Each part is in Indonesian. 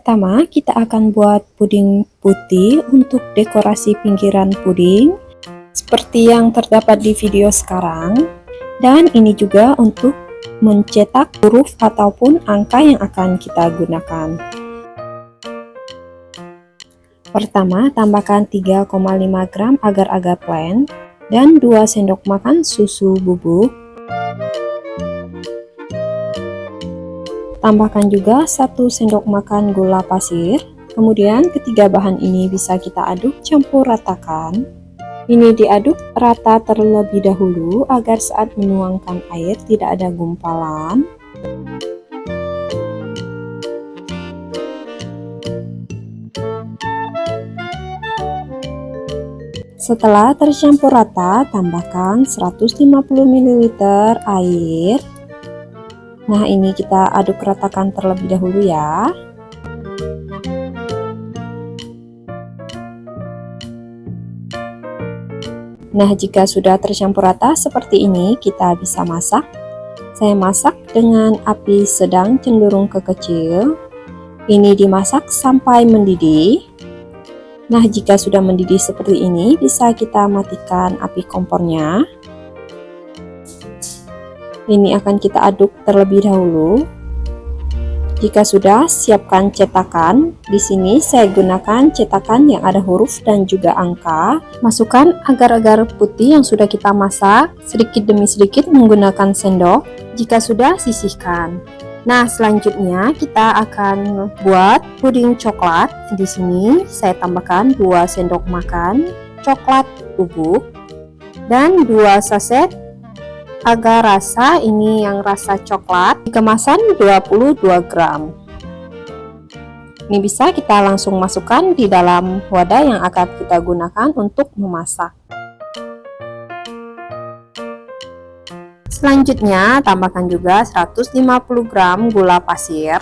Pertama, kita akan buat puding putih untuk dekorasi pinggiran puding seperti yang terdapat di video sekarang. Dan ini juga untuk mencetak huruf ataupun angka yang akan kita gunakan. Pertama, tambahkan 3,5 gram agar-agar plain dan 2 sendok makan susu bubuk. Tambahkan juga 1 sendok makan gula pasir. Kemudian ketiga bahan ini bisa kita aduk campur ratakan. Ini diaduk rata terlebih dahulu agar saat menuangkan air tidak ada gumpalan. Setelah tercampur rata, tambahkan 150 ml air. Nah, ini kita aduk ratakan terlebih dahulu ya. Nah, jika sudah tercampur rata seperti ini, kita bisa masak. Saya masak dengan api sedang cenderung ke kecil. Ini dimasak sampai mendidih. Nah, jika sudah mendidih seperti ini, bisa kita matikan api kompornya. Ini akan kita aduk terlebih dahulu. Jika sudah, siapkan cetakan. Di sini saya gunakan cetakan yang ada huruf dan juga angka. Masukkan agar-agar putih yang sudah kita masak sedikit demi sedikit menggunakan sendok. Jika sudah, sisihkan. Nah, selanjutnya kita akan buat puding coklat. Di sini saya tambahkan 2 sendok makan coklat bubuk dan 2 saset agar rasa, ini yang rasa coklat, kemasan 22 gram. Ini bisa kita langsung masukkan di dalam wadah yang akan kita gunakan untuk memasak. Selanjutnya, tambahkan juga 150 gram gula pasir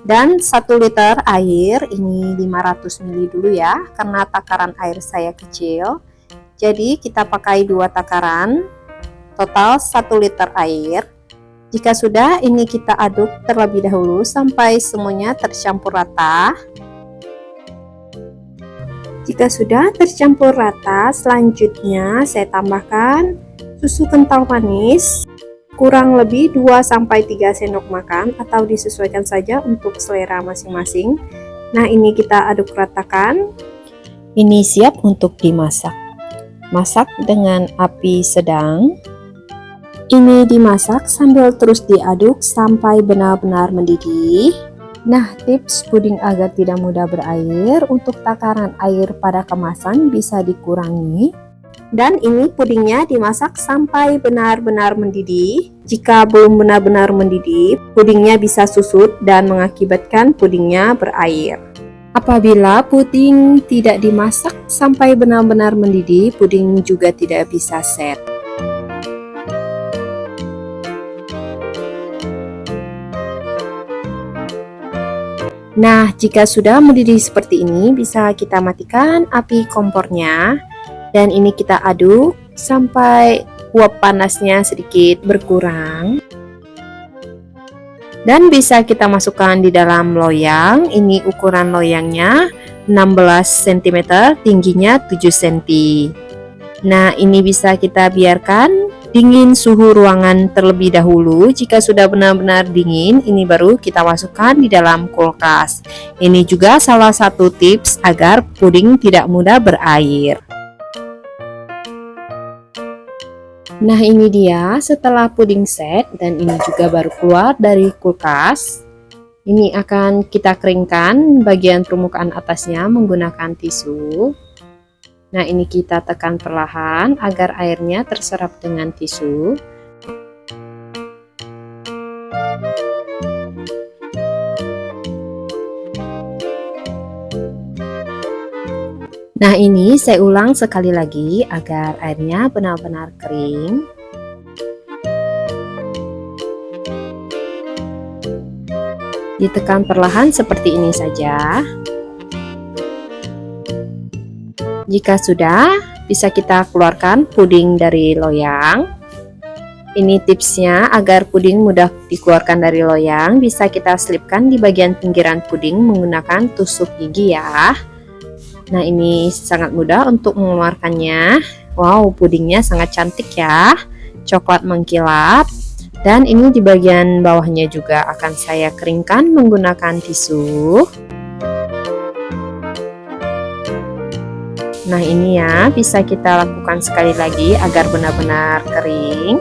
dan 1 liter air. Ini 500 ml dulu ya, karena takaran air saya kecil. Jadi kita pakai 2 takaran, total 1 liter air. Jika sudah, ini kita aduk terlebih dahulu sampai semuanya tercampur rata. Jika sudah tercampur rata, selanjutnya saya tambahkan susu kental manis kurang lebih 2-3 sendok makan atau disesuaikan saja untuk selera masing-masing. Nah, ini kita aduk ratakan. Ini siap untuk dimasak. Masak dengan api sedang. Ini dimasak sambil terus diaduk sampai benar-benar mendidih. Nah, tips puding agar tidak mudah berair, untuk takaran air pada kemasan bisa dikurangi. Dan ini pudingnya dimasak sampai benar-benar mendidih. Jika belum benar-benar mendidih, pudingnya bisa susut dan mengakibatkan pudingnya berair. Apabila puding tidak dimasak sampai benar-benar mendidih, puding juga tidak bisa set. Nah, jika sudah mendidih seperti ini, bisa kita matikan api kompornya. Dan ini kita aduk sampai uap panasnya sedikit berkurang. Dan bisa kita masukkan di dalam loyang. Ini ukuran loyangnya 16 cm, tingginya 7 cm. Nah, ini bisa kita biarkan dingin suhu ruangan terlebih dahulu. Jika sudah benar-benar dingin, ini baru kita masukkan di dalam kulkas. Ini juga salah satu tips agar puding tidak mudah berair. Nah, ini dia setelah puding set dan ini juga baru keluar dari kulkas. Ini akan kita keringkan bagian permukaan atasnya menggunakan tisu. Nah, ini kita tekan perlahan agar airnya terserap dengan tisu. Nah, ini saya ulang sekali lagi agar airnya benar-benar kering. Ditekan perlahan seperti ini saja. Jika sudah, bisa kita keluarkan puding dari loyang. Ini tipsnya agar puding mudah dikeluarkan dari loyang, bisa kita selipkan di bagian pinggiran puding menggunakan tusuk gigi ya. Nah, ini sangat mudah untuk mengeluarkannya. Wow, pudingnya sangat cantik ya, coklat mengkilap. Dan ini di bagian bawahnya juga akan saya keringkan menggunakan tisu. Nah, ini ya, bisa kita lakukan sekali lagi agar benar-benar kering.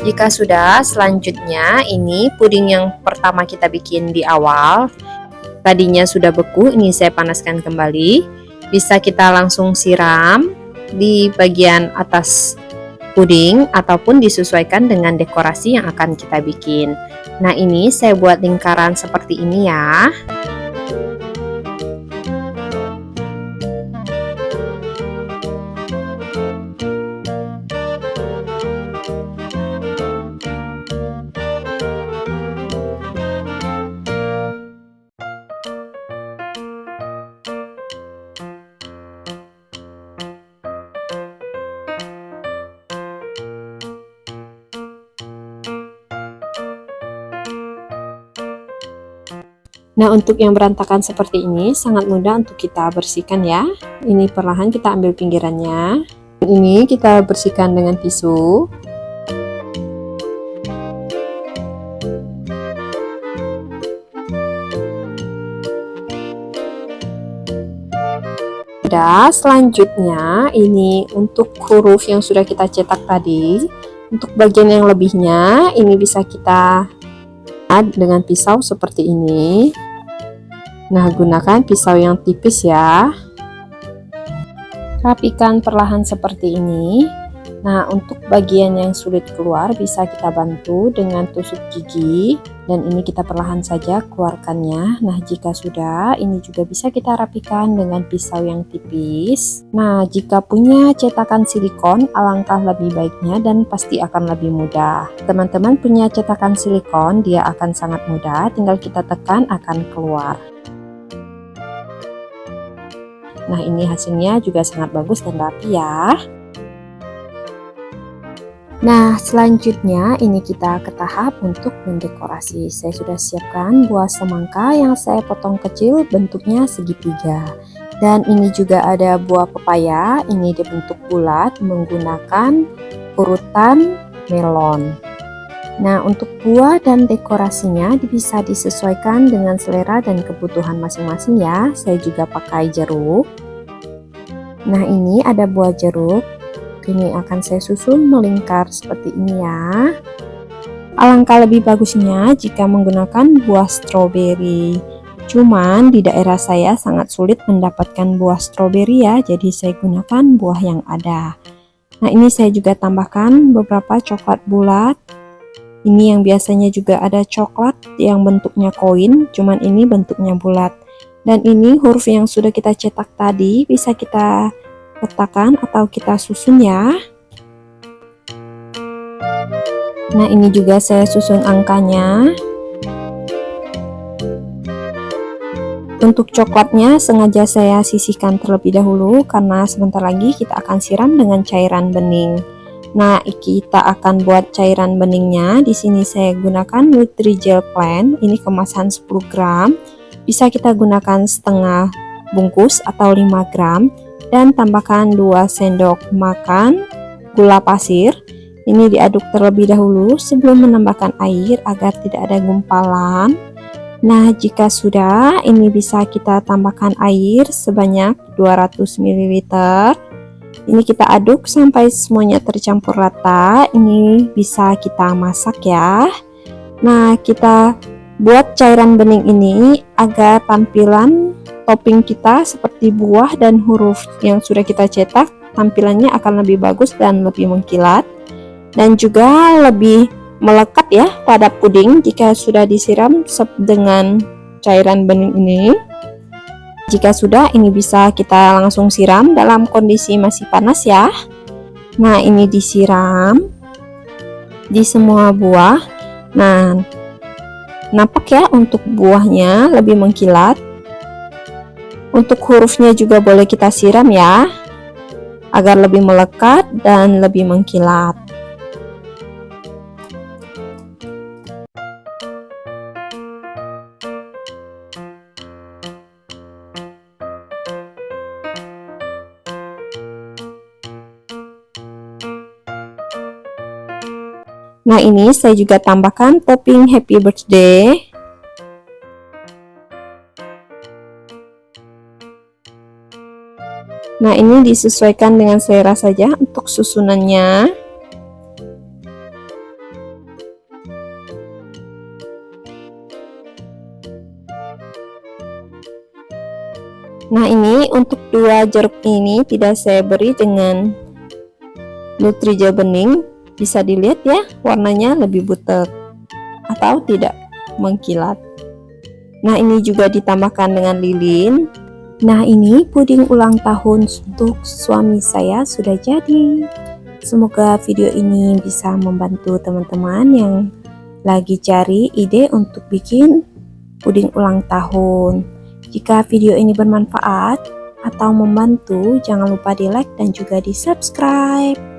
Jika sudah, selanjutnya ini puding yang pertama kita bikin di awal. Tadinya sudah beku, ini saya panaskan kembali. Bisa kita langsung siram di bagian atas puding ataupun disesuaikan dengan dekorasi yang akan kita bikin. Nah, ini saya buat lingkaran seperti ini ya. Nah, untuk yang berantakan seperti ini sangat mudah untuk kita bersihkan ya. Ini perlahan kita ambil pinggirannya. Ini kita bersihkan dengan tisu. Udah, selanjutnya ini untuk huruf yang sudah kita cetak tadi. Untuk bagian yang lebihnya ini bisa kita dengan pisau seperti ini. Nah, gunakan pisau yang tipis ya. Rapikan perlahan seperti ini. Nah, untuk bagian yang sulit keluar bisa kita bantu dengan tusuk gigi. Dan ini kita perlahan saja keluarkannya. Nah, jika sudah, ini juga bisa kita rapikan dengan pisau yang tipis. Nah, jika punya cetakan silikon, alangkah lebih baiknya dan pasti akan lebih mudah. Teman-teman punya cetakan silikon, dia akan sangat mudah, tinggal kita tekan akan keluar. Nah, ini hasilnya juga sangat bagus dan rapi ya. Nah, selanjutnya ini kita ke tahap untuk mendekorasi. Saya sudah siapkan buah semangka yang saya potong kecil, bentuknya segitiga. Dan ini juga ada buah pepaya, ini dibentuk bulat menggunakan urutan melon. Nah, untuk buah dan dekorasinya bisa disesuaikan dengan selera dan kebutuhan masing-masing ya. Saya juga pakai jeruk. Nah, ini ada buah jeruk. Ini akan saya susun melingkar seperti ini ya. Alangkah lebih bagusnya jika menggunakan buah stroberi. Cuman di daerah saya sangat sulit mendapatkan buah stroberi ya, jadi saya gunakan buah yang ada. Nah, ini saya juga tambahkan beberapa coklat bulat. Ini yang biasanya juga ada coklat yang bentuknya koin, cuman ini bentuknya bulat. Dan ini huruf yang sudah kita cetak tadi bisa kita letakkan atau kita susun ya. Nah, ini juga saya susun angkanya. Untuk coklatnya sengaja saya sisihkan terlebih dahulu karena sebentar lagi kita akan siram dengan cairan bening. Nah, kita akan buat cairan beningnya. Di sini saya gunakan Nutrijel Plant. Ini kemasan 10 gram. Bisa kita gunakan setengah bungkus atau 5 gram. Dan tambahkan 2 sendok makan gula pasir. Ini diaduk terlebih dahulu sebelum menambahkan air agar tidak ada gumpalan. Nah, jika sudah, ini bisa kita tambahkan air sebanyak 200 ml. Ini kita aduk sampai semuanya tercampur rata. Ini bisa kita masak ya. Nah, kita buat cairan bening ini agar tampilan topping kita seperti buah dan huruf yang sudah kita cetak, tampilannya akan lebih bagus dan lebih mengkilat. Dan juga lebih melekat ya pada puding jika sudah disiram dengan cairan bening ini. Jika sudah, ini bisa kita langsung siram dalam kondisi masih panas ya. Nah, ini disiram di semua buah. Nah, nampak ya untuk buahnya lebih mengkilat. Untuk hurufnya juga boleh kita siram ya, agar lebih melekat dan lebih mengkilat. Nah, ini saya juga tambahkan topping happy birthday. Nah, ini disesuaikan dengan selera saja untuk susunannya. Nah, ini untuk 2 jeruk ini tidak saya beri dengan Nutrijel bening. Bisa dilihat ya, warnanya lebih butek atau tidak mengkilat. Nah, ini juga ditambahkan dengan lilin. Nah, ini puding ulang tahun untuk suami saya sudah jadi. Semoga video ini bisa membantu teman-teman yang lagi cari ide untuk bikin puding ulang tahun. Jika video ini bermanfaat atau membantu, jangan lupa di like dan juga di subscribe.